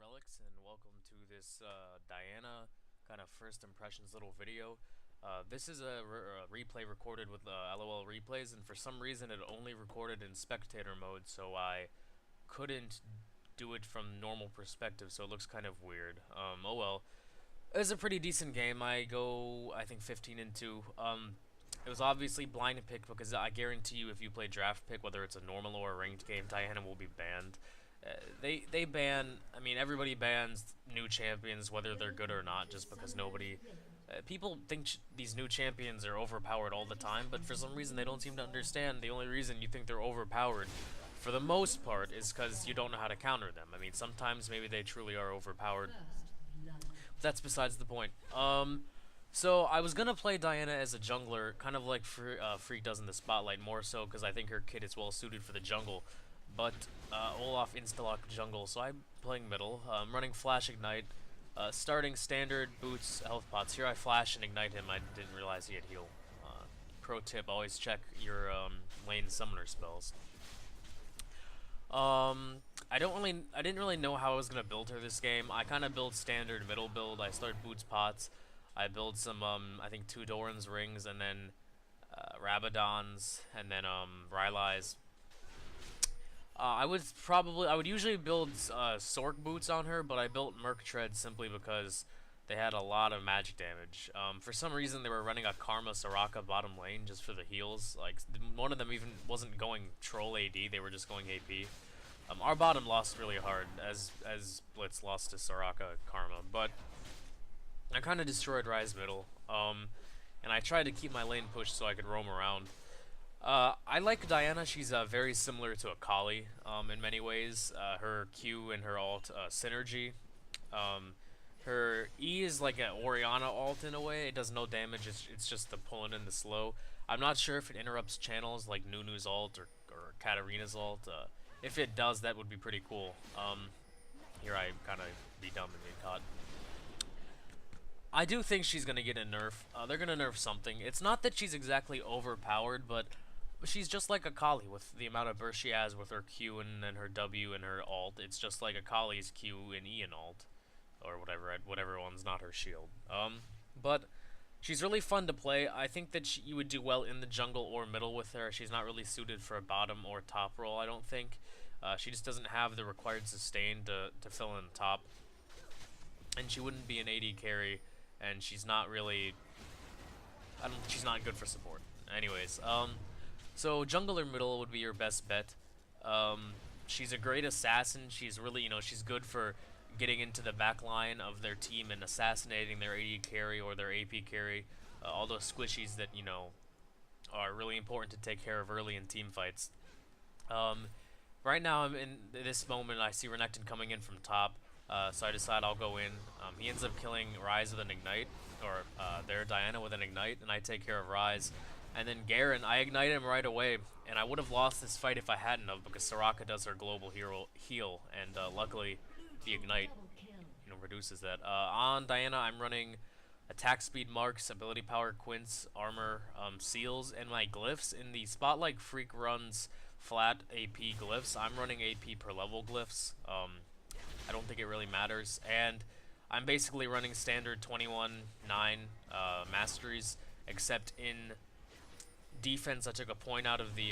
Relyks, and welcome to this Diana kind of first impressions little video. This is a replay recorded with LOL replays, and for some reason it only recorded in spectator mode, so I couldn't do it from normal perspective, so it looks kind of weird. Oh well. It's a pretty decent game. I go, I think, 15 and 2. It was obviously blind pick because I guarantee you if you play draft pick, whether it's a normal or a ranked game, Diana will be banned. They ban. I mean, everybody bans new champions, whether they're good or not, just because nobody. People think these new champions are overpowered all the time, but for some reason they don't seem to understand. The only reason you think they're overpowered, for the most part, is because you don't know how to counter them. I mean, sometimes maybe they truly are overpowered. But that's besides the point. So I was gonna play Diana as a jungler, kind of like Freak does in the Spotlight, more so because I think her kit is well suited for the jungle. But Olaf instalock jungle, so I'm playing middle. Running flash ignite, starting standard boots health pots. Here I flash and ignite him. I didn't realize he had heal. Pro tip: always check your lane summoner spells. I didn't really know how I was gonna build her this game. I kind of build standard middle build. I start boots pots. I build some I think 2 Doran's rings and then Rabadons and then Rylys. I would usually build Sork boots on her, but I built Merc Tread simply because they had a lot of magic damage. For some reason, they were running a Karma Soraka bottom lane just for the heals. Like one of them even wasn't going troll AD; they were just going AP. Our bottom lost really hard as Blitz lost to Soraka Karma, but I kind of destroyed Ryze middle. And I tried to keep my lane pushed so I could roam around. I like Diana. She's very similar to Akali in many ways. Her Q and her alt synergy. Her E is like an Orianna alt in a way. It does no damage. It's just the pulling in the slow. I'm not sure if it interrupts channels like Nunu's alt or Katarina's alt. If it does, that would be pretty cool. Here I kind of be dumb and get caught. I do think she's going to get a nerf. They're going to nerf something. It's not that she's exactly overpowered, but she's just like Akali with the amount of burst she has with her Q and then her W and her alt. It's just like Akali's Q and E and alt. Or whatever one's not her shield. But she's really fun to play. I think that you would do well in the jungle or middle with her. She's not really suited for a bottom or top role, I don't think. She just doesn't have the required sustain to fill in the top. And she wouldn't be an AD carry. And she's not really, she's not good for support. Anyways, so jungle or middle would be your best bet. She's a great assassin. She's really, she's good for getting into the back line of their team and assassinating their AD carry or their AP carry. All those squishies that, are really important to take care of early in team fights. Right now I'm in this moment, I see Renekton coming in from top. So I decide I'll go in. He ends up killing Ryze with an ignite, or their Diana with an ignite, and I take care of Ryze. And then Garen, I ignite him right away, and I would have lost this fight if I hadn't have, because Soraka does her global heal, and luckily the ignite, reduces that. On Diana, I'm running attack speed marks, ability power, quints, armor, seals, and my glyphs. In the Spotlight, Freak runs flat AP glyphs. I'm running AP per level glyphs. I don't think it really matters, and I'm basically running standard 21-9 Masteries, except in defense I took a point out of the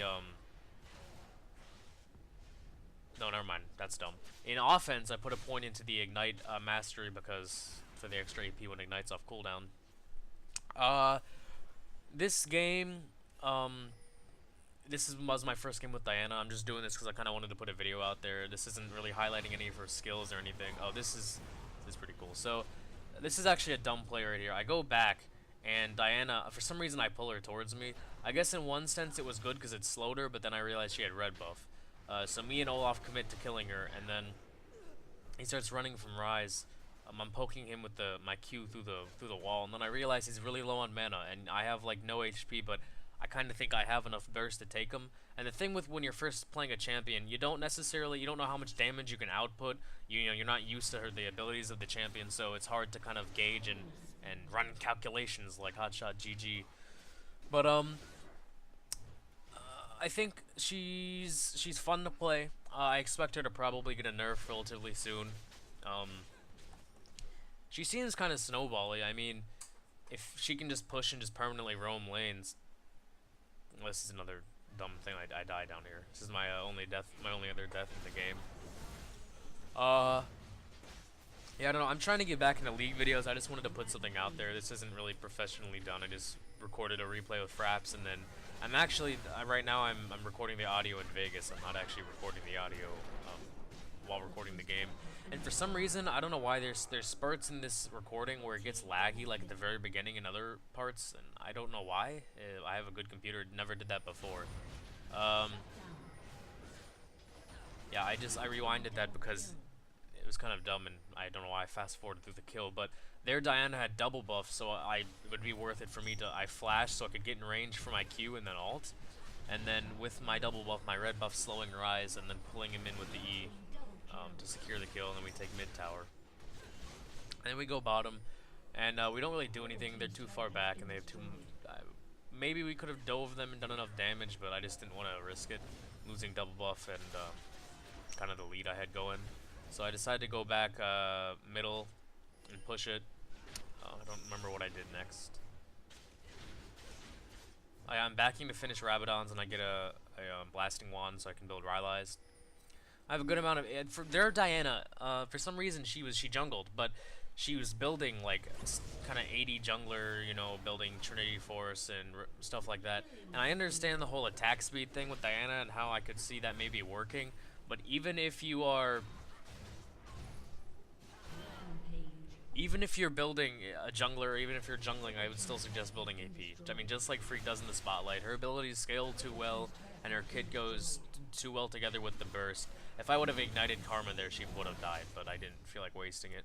no, never mind, that's dumb. In offense I put a point into the Ignite Mastery because for the extra AP when Ignite's off cooldown. This game, this was my first game with Diana. I'm just doing this because I kind of wanted to put a video out there. This isn't really highlighting any of her skills or anything. Oh, this is pretty cool. So, this is actually a dumb play right here. I go back, and Diana, for some reason I pull her towards me. I guess in one sense it was good because it slowed her, but then I realized she had red buff. So me and Olaf commit to killing her, and then he starts running from Ryze. I'm poking him with my Q through the wall, and then I realize he's really low on mana, and I have like no HP, but I kind of think I have enough burst to take him. And the thing with when you're first playing a champion, you don't know how much damage you can output. You're not used to the abilities of the champion, so it's hard to kind of gauge and run calculations like Hotshot GG. But I think she's fun to play. I expect her to probably get a nerf relatively soon. She seems kind of snowbally. I mean, if she can just push and just permanently roam lanes. Well, this is another dumb thing. I die down here. This is my only death, my only other death in the game. Yeah, I don't know. I'm trying to get back into League videos. I just wanted to put something out there. This isn't really professionally done. I just recorded a replay with Fraps, and then I'm actually right now I'm recording the audio in Vegas. I'm not actually recording the audio while recording the game. And for some reason, I don't know why there's spurts in this recording where it gets laggy, like at the very beginning in other parts, and I don't know why. I have a good computer. Never did that before. Yeah, I rewinded that because it was kind of dumb, and I don't know why I fast forwarded through the kill, but their Diana had double buff, so it would be worth it for me to flash so I could get in range for my Q and then ult, and then with my double buff, my red buff slowing Rise, and then pulling him in with the E to secure the kill, and then we take mid tower. And then we go bottom, and we don't really do anything. They're too far back, and they have too. Maybe we could have dove them and done enough damage, but I just didn't want to risk it, losing double buff and kind of the lead I had going. So I decided to go back middle and push it. I don't remember what I did next. I'm backing to finish Rabadons, and I get a blasting wand so I can build Relyks. I have a good amount of for their Diana. For some reason she jungled, but she was building like kind of 80 jungler, you know, building Trinity Force and stuff like that. And I understand the whole attack speed thing with Diana and how I could see that maybe working. But even if you are building a jungler, even if you're jungling, I would still suggest building AP. I mean, just like Freak does in the Spotlight, her abilities scale too well, and her kit goes too well together with the burst. If I would have ignited Karma there, she would have died, but I didn't feel like wasting it.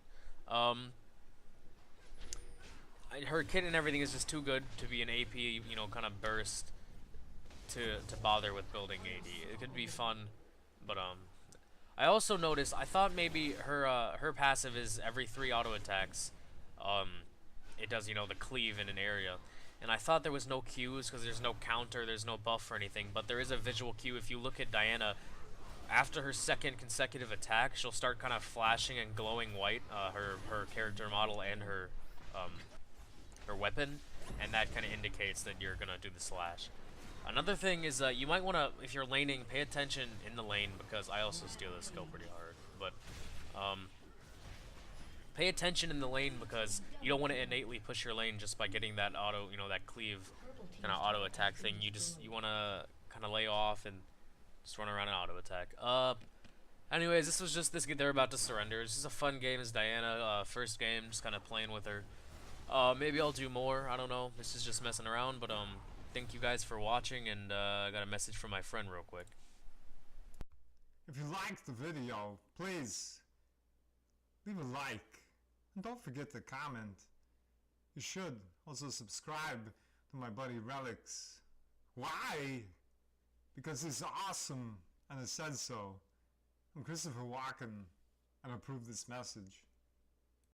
Her kit and everything is just too good to be an AP, you know, kind of burst to bother with building AD. It could be fun, but I also noticed, I thought maybe her passive is every 3 auto attacks, it does, you know, the cleave in an area. And I thought there was no Qs because there's no counter, there's no buff or anything, but there is a visual Q. If you look at Diana, after her second consecutive attack, she'll start kind of flashing and glowing white, her character model and her weapon, and that kind of indicates that you're gonna do the slash. Another thing is you might want to, if you're laning, pay attention in the lane, because I also steal this skill pretty hard, but pay attention in the lane because you don't want to innately push your lane just by getting that auto, you know, that cleave kind of auto attack thing. You want to kind of lay off and just run around and auto attack. Anyways, this was just they're about to surrender. It's just a fun game as Diana, first game, just kind of playing with her. Maybe I'll do more, I don't know. This is just messing around, but thank you guys for watching, and I got a message from my friend real quick. If you liked the video, please leave a like, and don't forget to comment. You should also subscribe to my buddy Relyks. Why? Because he's awesome, and it said so. I'm Christopher Walken, and I approve this message.